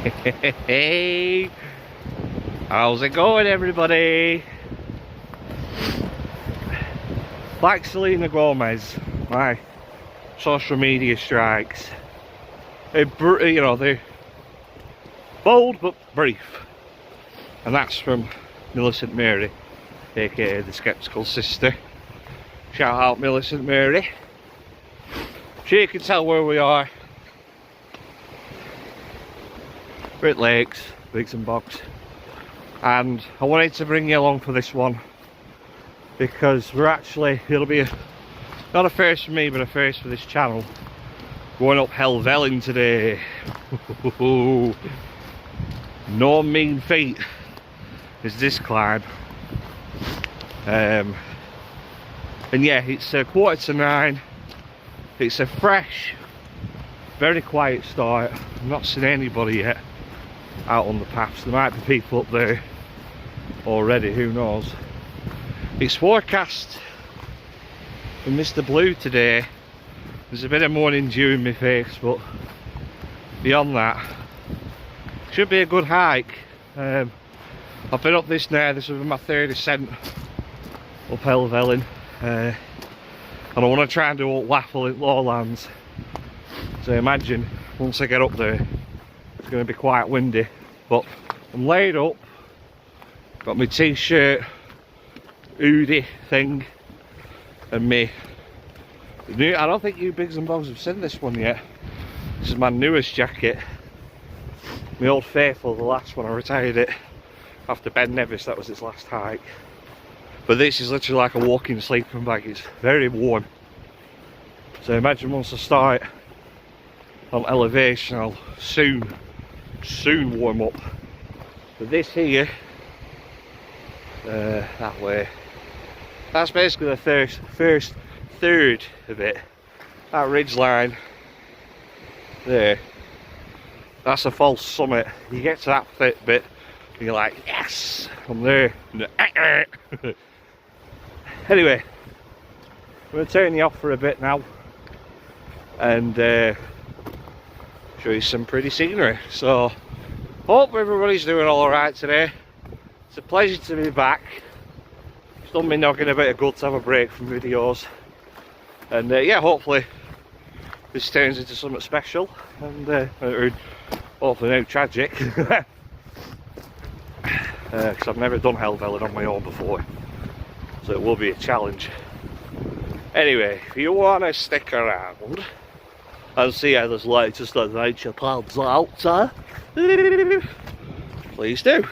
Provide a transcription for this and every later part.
Hey, how's it going, everybody? Like Selena Gomez, my social media strikes. They're bold but brief, and that's from Millicent Mary, aka the Skeptical Sister. Shout out Millicent Mary. She can tell where we are. We're at Lakes, Biggs and Bogs, and I wanted to bring you along for this one because it'll be not a first for me but a first for this channel. Going up Helvellyn today. No mean feat is this climb. And yeah, it's 8:45. It's a fresh, very quiet start. I've not seen anybody yet out on the paths. There might be people up there already, who knows. It's forecast for Mr. Blue today. There's a bit of morning dew in my face, but beyond that, should be a good hike. I've been up this now, this will be my third ascent up Helvellyn, and I want to try and do all waffle at lowlands. So imagine once I get up there, it's going to be quite windy, but I'm laid up, got my t-shirt, hoodie thing, and me. I don't think you Biggs and Bogs have seen this one yet. This is my newest jacket. My old faithful, the last one, I retired it after Ben Nevis, that was its last hike. But this is literally like a walking sleeping bag, it's very warm. So imagine once I start on elevation, I'll soon warm up. But this here, that way, that's basically the first third of it. That ridge line there, that's a false summit. You get to that bit and you're like, yes, I'm there. Anyway, I'm going to turn you off for a bit now and show you some pretty scenery. So hope everybody's doing alright today. It's a pleasure to be back. It's done me knocking a bit of good to have a break from videos, and yeah, hopefully this turns into something special and hopefully no tragic, because I've never done Helvellyn on my own before, so it will be a challenge. Anyway, if you want to stick around and see how this latest adventure pans out, please do.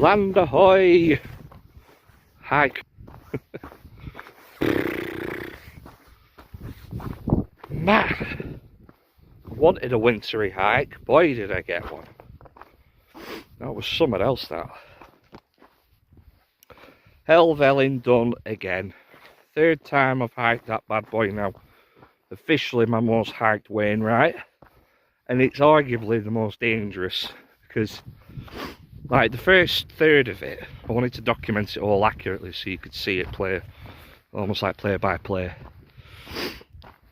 Land ahoy! Hike. Man, I wanted a wintry hike. Boy, did I get one. That was something else, that. Helvellyn done again. Third time I've hiked that bad boy now. Officially my most hiked Wainwright. And it's arguably the most dangerous. Because, like, the first third of it, I wanted to document it all accurately so you could see it play, almost like play by play.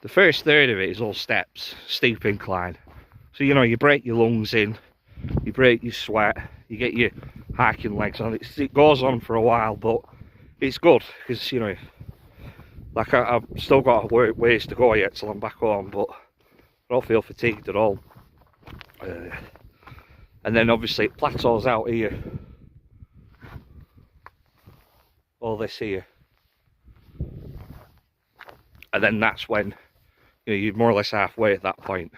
The first third of it is all steps, steep incline. So, you know, you break your lungs in, you break your sweat, you get your hiking legs on. It goes on for a while, but it's good because, you know, like I've still got a ways to go yet till I'm back home, but I don't feel fatigued at all. And then obviously it plateaus out here. All this here. And then that's when, you know, you're more or less halfway at that point.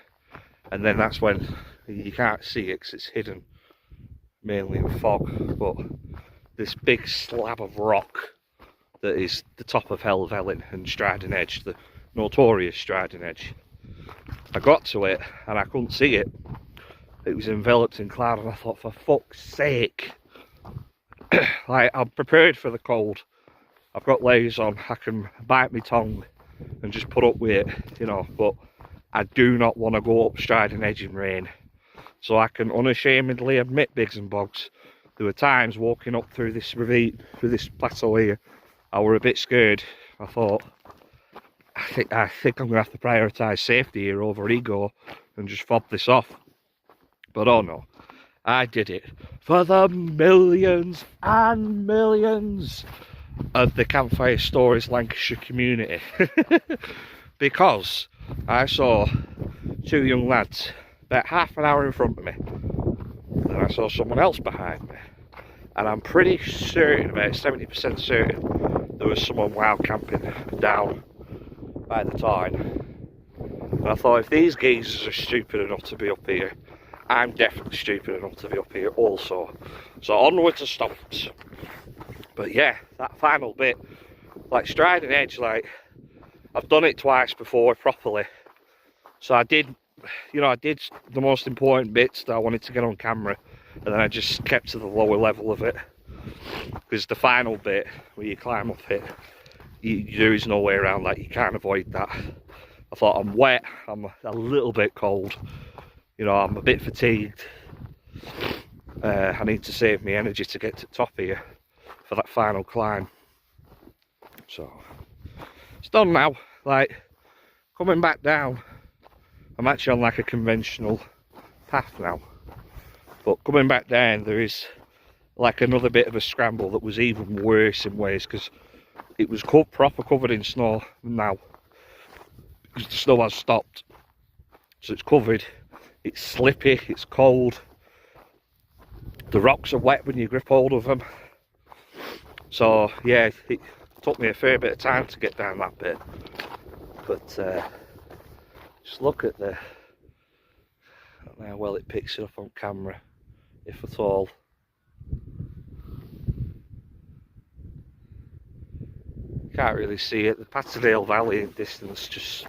And then that's when you can't see it because it's hidden mainly in fog. But this big slab of rock that is the top of Helvellyn and Striding Edge, the notorious Striding Edge. I got to it and I couldn't see it. It was enveloped in cloud and I thought, for fuck's sake. Like, I'm prepared for the cold. I've got layers on, I can bite my tongue and just put up with it, you know, but I do not want to go up Striding Edge in rain. So I can unashamedly admit, Biggs and Bogs, there were times walking up through this ravine, through this plateau here, I were a bit scared. I thought, I think I'm going to have to prioritise safety here over ego and just fob this off. But oh no, I did it for the millions and millions of the Campfire Stories Lancashire community. Because I saw two young lads about half an hour in front of me, and I saw someone else behind me, and I'm pretty certain, about 70% certain, there was someone wild camping down by the Tyne. And I thought, if these geezers are stupid enough to be up here, I'm definitely stupid enough to be up here also. So onwards and stops. But yeah, that final bit, like Striding Edge, like, I've done it twice before properly. So I did, you know, I did the most important bits that I wanted to get on camera, and then I just kept to the lower level of it. Because the final bit, where you climb up it, there is no way around that, you can't avoid that. I thought, I'm wet, I'm a little bit cold, you know, I'm a bit fatigued. I need to save my energy to get to the top here for that final climb. So, it's done now. Like, coming back down, I'm actually on like a conventional path now. But coming back down, there is like another bit of a scramble that was even worse in ways, because it was proper covered in snow now, because the snow has stopped. So it's covered, it's slippy, it's cold, the rocks are wet when you grip hold of them. So yeah, it took me a fair bit of time to get down that bit. But just look at I don't know how well it picks it up on camera, if at all. Can't really see it. The Patterdale Valley in distance, just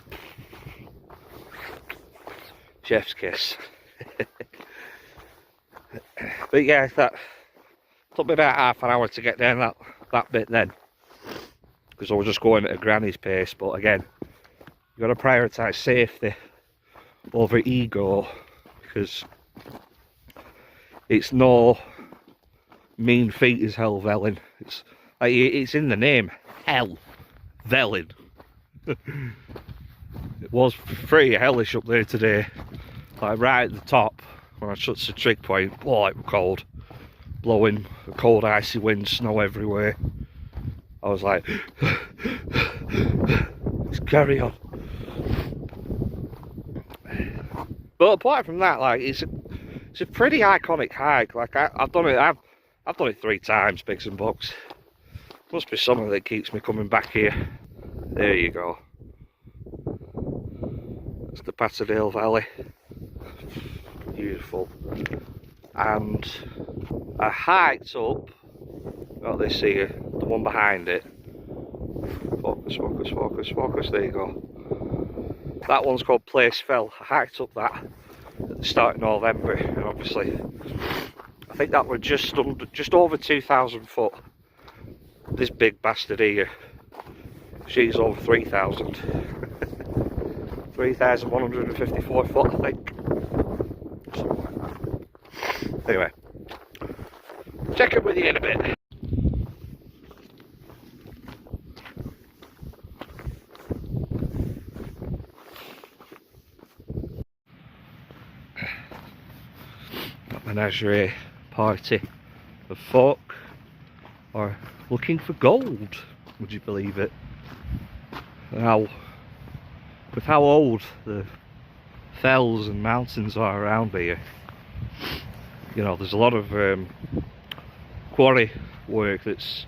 chef's kiss. But yeah, that took me about half an hour to get down that bit then, because I was just going at a granny's pace. But again, you've got to prioritise safety over ego, because it's no mean feat as Helvellyn. It's like, it's in the name, Helvellyn. It was pretty hellish up there today, like right at the top when I touched the trig point. Oh, it was cold, blowing a cold icy wind, snow everywhere. I was like, let's carry on. But apart from that, like, it's a pretty iconic hike. Like, I've done it 3 times, Biggs and Bugs. Must be something that keeps me coming back here. There you go. That's the Patterdale Valley. Beautiful. and I hiked up, got this here, the one behind it. Focus, focus, focus, focus, there you go. That one's called Place Fell. I hiked up that at the start of November, and obviously I think that was just over 2,000 foot. This big bastard here, she's over 3,000. 3,154 foot, I think. Something like that. Anyway, check it with you in a bit. Menagerie party of folk are looking for gold, would you believe it? Now, with how old the fells and mountains are around here, you know, there's a lot of quarry work that's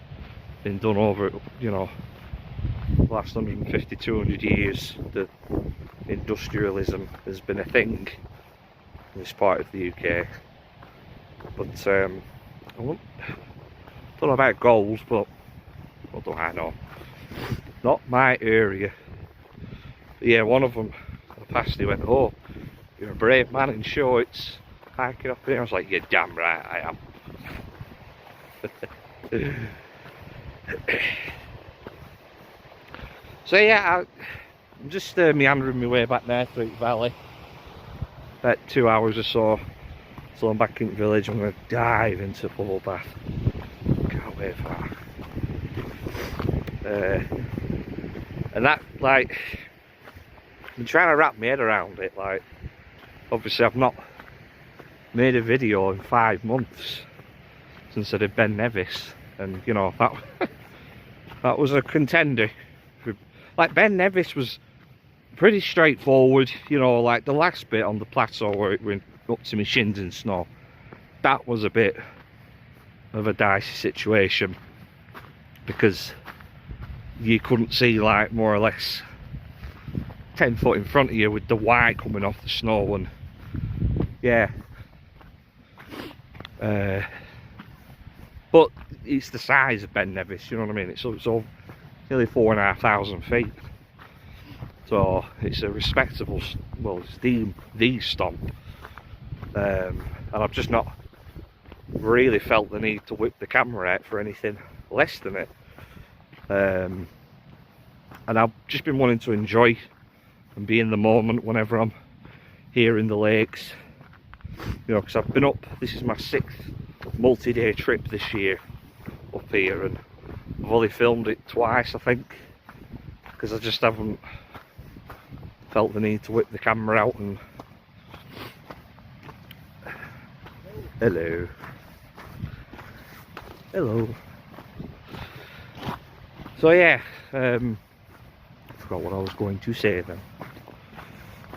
been done over, you know, the last 150, 200 years. The industrialism has been a thing in this part of the UK. But I don't know about gold, but what do I know? Not my area. But yeah, one of them, I passed, he went, "Oh, you're a brave man in shorts, hiking up here." I was like, "You're damn right I am." So yeah, I'm just meandering my way back there through the valley. About 2 hours or so. So I'm back in the village. I'm going to dive into bubble bath. Can't wait for that. And that, like, I'm trying to wrap my head around it. Like, obviously I've not made a video in 5 months since I did Ben Nevis, and you know, that was a contender. Like, Ben Nevis was pretty straightforward, you know, like the last bit on the plateau where it went up to my shins in snow, that was a bit of a dicey situation because you couldn't see, like, more or less 10 foot in front of you with the white coming off the snow. And yeah, but it's the size of Ben Nevis, you know what I mean? It's all nearly 4,500 feet, so it's a respectable, well, it's the stomp. And I've just not really felt the need to whip the camera out for anything less than it. And I've just been wanting to enjoy and be in the moment whenever I'm here in the lakes, you know, because I've been up, this is my 6th multi-day trip this year up here, and I've only filmed it twice, I think, because I just haven't felt the need to whip the camera out. And hello. Hello. So yeah, I forgot what I was going to say then.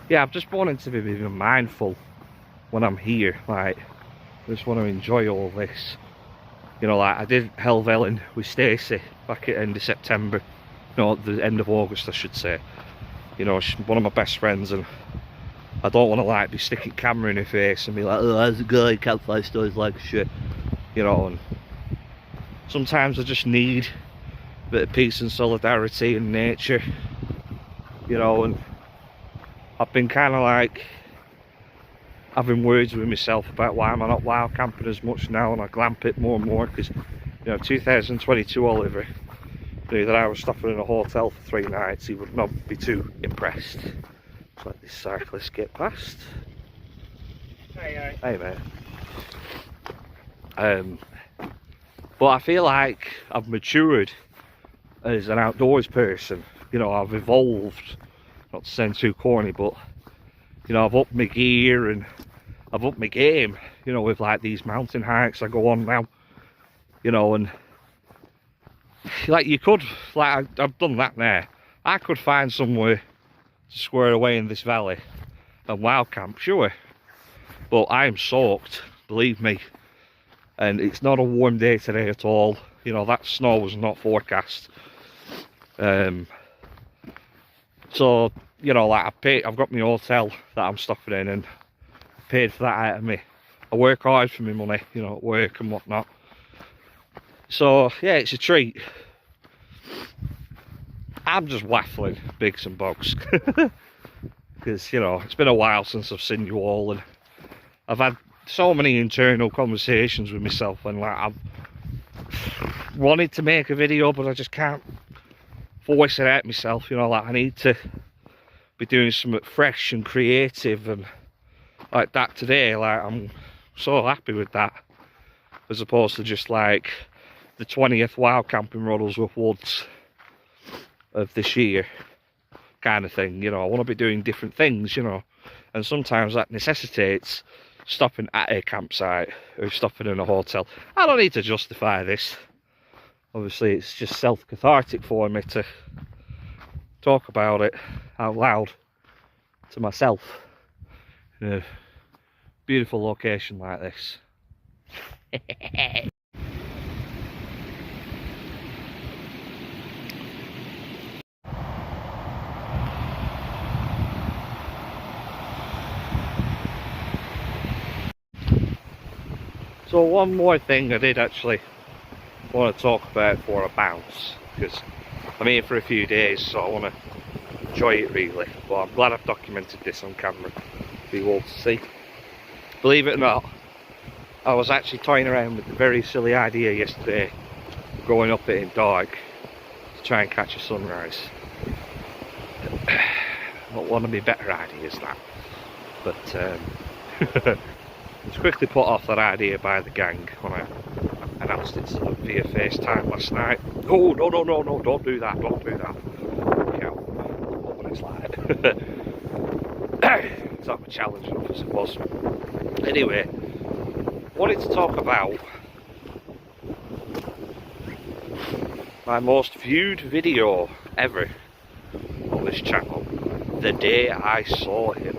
Yeah, I'm just wanting to be mindful when I'm here. Like, I just want to enjoy all this. You know, like I did Helvellyn with Stacey back at the end of September. No, the end of August, I should say. You know, she's one of my best friends, and I don't want to, like, be sticking camera in her face and be like, "Oh, how's it going? Campfire stories like shit." You know, and sometimes I just need a bit of peace and solidarity in nature. You know, and I've been kind of like having words with myself about why am I not wild camping as much now, and I glamp it more and more, because, you know, 2022 Oliver knew that I was stopping in a hotel for 3 nights. He would not be too impressed. Let's let this cyclist get past. Hey, hey mate. But I feel like I've matured as an outdoors person. You know, I've evolved, not to sound too corny, but, you know, I've upped my gear and I've upped my game, you know, with like these mountain hikes I go on now, you know. And like, you could, like, I've done that now. I could find somewhere to square away in this valley and wild camp, sure, but I am soaked, believe me. And it's not a warm day today at all. You know, that snow was not forecast. So, you know, like, I've got my hotel that I'm stopping in, and paid for that out of my I work hard for my money, you know, at work and whatnot. So yeah, it's a treat. I'm just waffling bigs and bogs because, you know, it's been a while since I've seen you all, and I've had so many internal conversations with myself, and like I've wanted to make a video but I just can't voice it out myself, you know, like I need to be doing something fresh and creative and like that today. Like I'm so happy with that, as opposed to just like the 20th wild camping Roddlesworth Woods of this year kind of thing. You know, I want to be doing different things, you know, and sometimes that necessitates stopping at a campsite or stopping in a hotel. I don't need to justify this, obviously it's just self-cathartic for me to talk about it out loud to myself in a beautiful location like this. So one more thing I did actually want to talk about before I bounce, because I'm here for a few days, so I want to enjoy it really. But I'm glad I've documented this on camera for you all to see. Believe it or not, I was actually toying around with the very silly idea yesterday of going up it in dark to try and catch a sunrise. Not one of my better ideas that, but I was quickly put off that idea by the gang when I announced it to them via FaceTime last night. Oh, no, don't do that, don't do that. Yeah, what it's like. It's not a challenge enough, I suppose. Anyway, wanted to talk about my most viewed video ever on this channel, the day I saw him.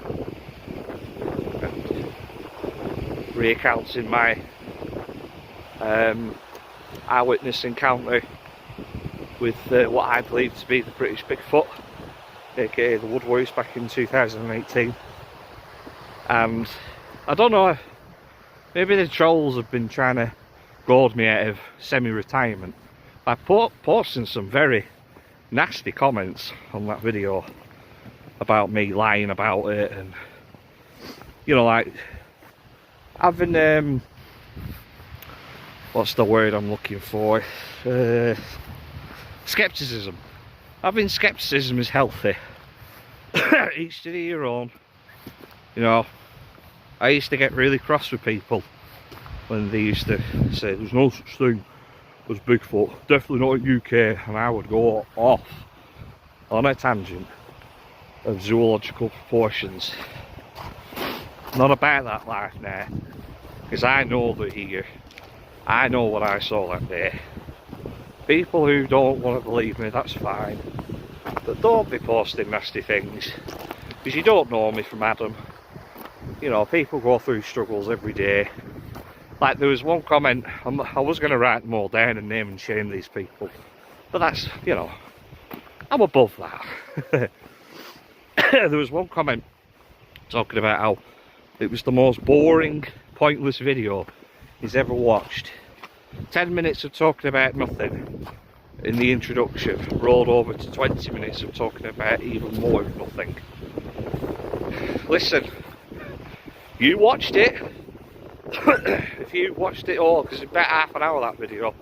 Recounting my eyewitness encounter with what I believe to be the British Bigfoot, aka the Woodworks, back in 2018. And I don't know, maybe the trolls have been trying to goad me out of semi-retirement by posting some very nasty comments on that video about me lying about it, and you know, like having what's the word I'm looking for, skepticism. Having skepticism is healthy. Each to their own. You know, I used to get really cross with people when they used to say there's no such thing as Bigfoot, definitely not in UK, and I would go off on a tangent of zoological proportions. Not about that life now, because I know they're here. I know what I saw that day. People who don't want to believe me, that's fine, but don't be posting nasty things, because you don't know me from Adam. You know, people go through struggles every day. Like, there was one comment, I was going to write them all down and name and shame these people, but that's, you know, I'm above that. There was one comment talking about how it was the most boring, pointless video he's ever watched. 10 minutes of talking about nothing in the introduction rolled over to 20 minutes of talking about even more of nothing. Listen, you watched it. If you watched it all, because it's about half an hour that video,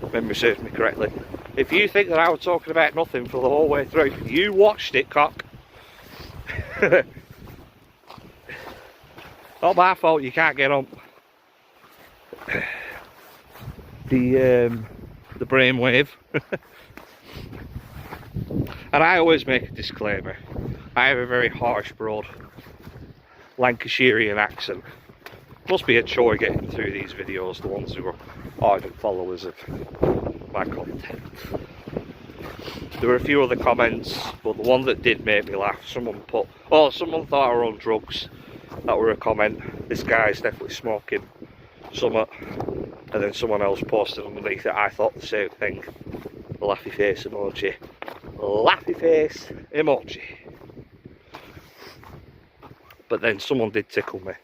if memory serves me correctly. If you think that I was talking about nothing for the whole way through, you watched it, cock. Not my fault you can't get on the brainwave. And I always make a disclaimer, I have a very harsh, broad Lancashirean accent. Must be a chore getting through these videos, the ones who are ardent followers of my content. There were a few other comments, but the one that did make me laugh, someone put, oh, someone thought I were on drugs. That were a comment. This guy's definitely smoking something. And then someone else posted underneath it, I thought the same thing. The laughy face emoji. Laughy face emoji. But then someone did tickle me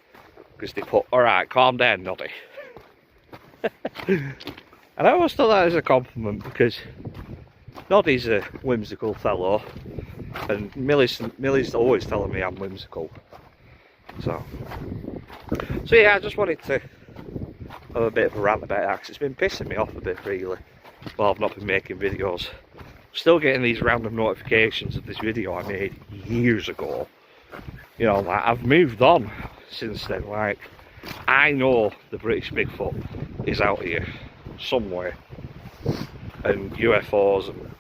because they put, alright, calm down, Noddy. And I always thought that as a compliment, because Noddy's a whimsical fellow, and Millie's always telling me I'm whimsical. So yeah, I just wanted to have a bit of a rant about that, because it's been pissing me off a bit, really. Well, I've not been making videos. Still getting these random notifications of this video I made years ago. You know, like, I've moved on since then. Like, I know the British Bigfoot is out here somewhere, and UFOs, and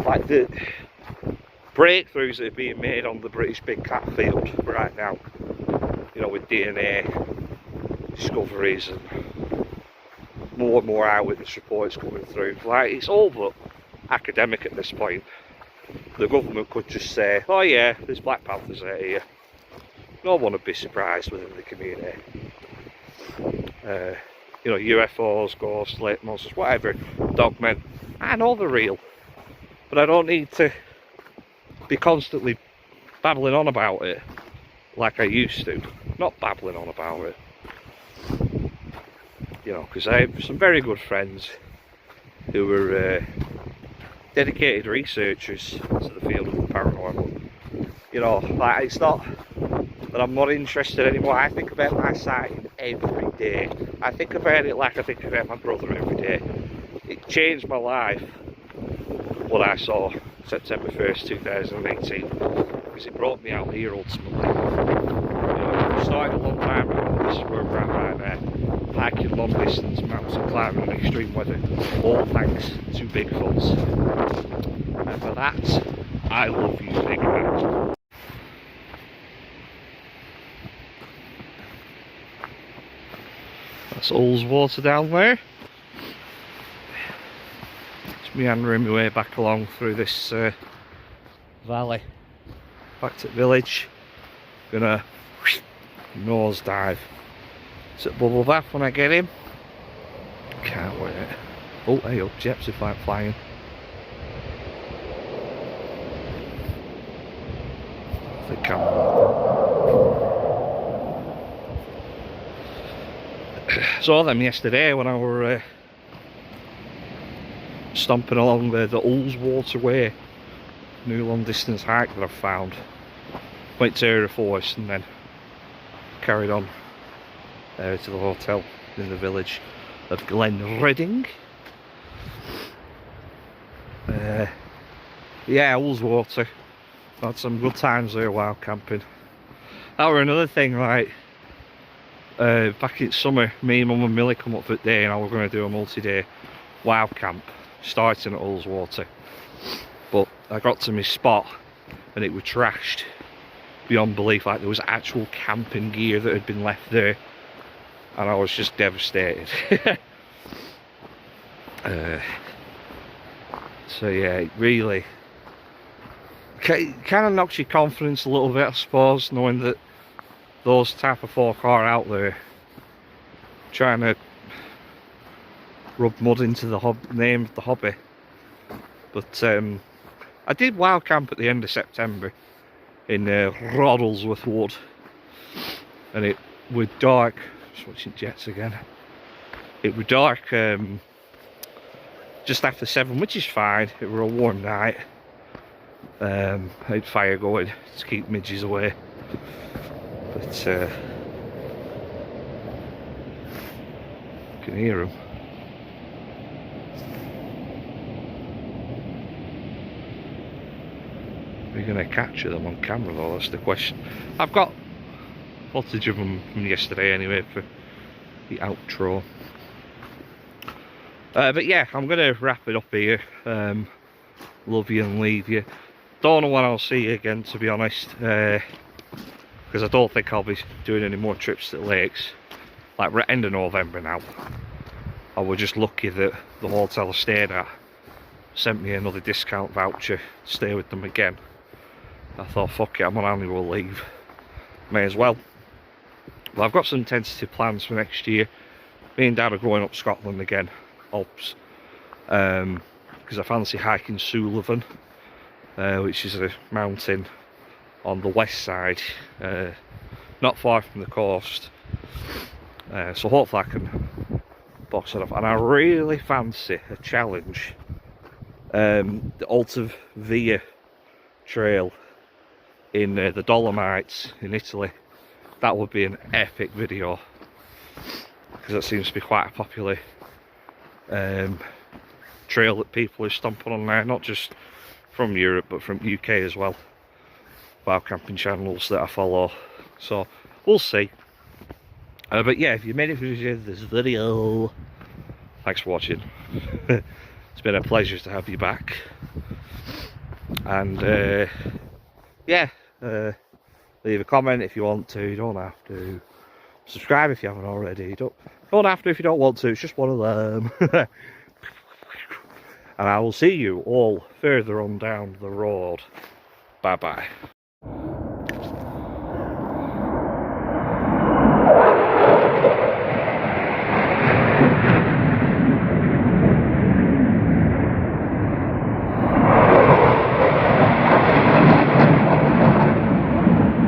like the breakthroughs that are being made on the British Big Cat field right now, you know, with DNA discoveries and more eyewitness reports coming through. Like, it's all but academic at this point. The government could just say, oh yeah, there's Black Panthers out here. No one would be surprised within the community. You know, UFOs, ghosts, lake monsters, whatever, dogmen, I know they're real. But I don't need to be constantly babbling on about it like I used to. Not babbling on about it. You know, because I have some very good friends who were dedicated researchers to the field of the paranormal. You know, like, it's not that I'm not interested anymore. I think about my sighting every day. I think about it like I think about my brother every day. It changed my life, what I saw September 1st, 2018, because it brought me out here ultimately. You know, it started a long time ago. This is where we're at right now. Hiking long distance, mountain climbing in extreme weather, all thanks to Bigfoots. And for that, I love you, Big Man. That's Ullswater down there. Just meandering my way back along through this valley, back to the village. Gonna nose dive to Bubble Bath when I get him. Can't wait. Oh, hey up, jets are flying. I think saw them yesterday when I were stomping along the Ullswater Way, new long distance hike that I've found. Went to the forest and then carried on to the hotel in the village of Glen Redding. Yeah, Ullswater. Had some good times there while camping. That were another thing, like back in summer, me, Mum and Millie come up for the day and I were going to do a multi-day wild camp starting at Ullswater. But I got to my spot and it was trashed beyond belief. Like, there was actual camping gear that had been left there and I was just devastated. So yeah, it really kind of knocks your confidence a little bit, I suppose, knowing that those type of folk are out there trying to rub mud into the name of the hobby. But I did wild camp at the end of September in Roddlesworth Wood, and it was dark. Just watching jets again. It was dark just after 7, which is fine. It was a warm night. I had fire going to keep midges away, but you can hear them. We're going to capture them on camera though, that's the question. I've got footage of them from yesterday anyway for the outro. But yeah, I'm going to wrap it up here. Love you and leave you. Don't know when I'll see you again, to be honest, because I don't think I'll be doing any more trips to the lakes. Like, we're at end of November now. I was just lucky that the hotel I stayed at sent me another discount voucher to stay with them again. I thought, fuck it, I'm on annual leave, may as well. But I've got some tentative plans for next year. Me and Dad are going up Scotland again, Alps, because I fancy hiking Sullivan, which is a mountain on the west side, not far from the coast. So hopefully I can box it off. And I really fancy a challenge. The Alta Via trail in the Dolomites in Italy. That would be an epic video, because that seems to be quite a popular trail that people are stomping on there, not just from Europe but from UK as well, wild camping channels that I follow. So we'll see. But yeah, if you made it through this video, thanks for watching. It's been a pleasure to have you back. And yeah, leave a comment if you want to. You don't have to. Subscribe if you haven't already. Don't have to if you don't want to. It's just one of them. And I will see you all further on down the road. Bye bye.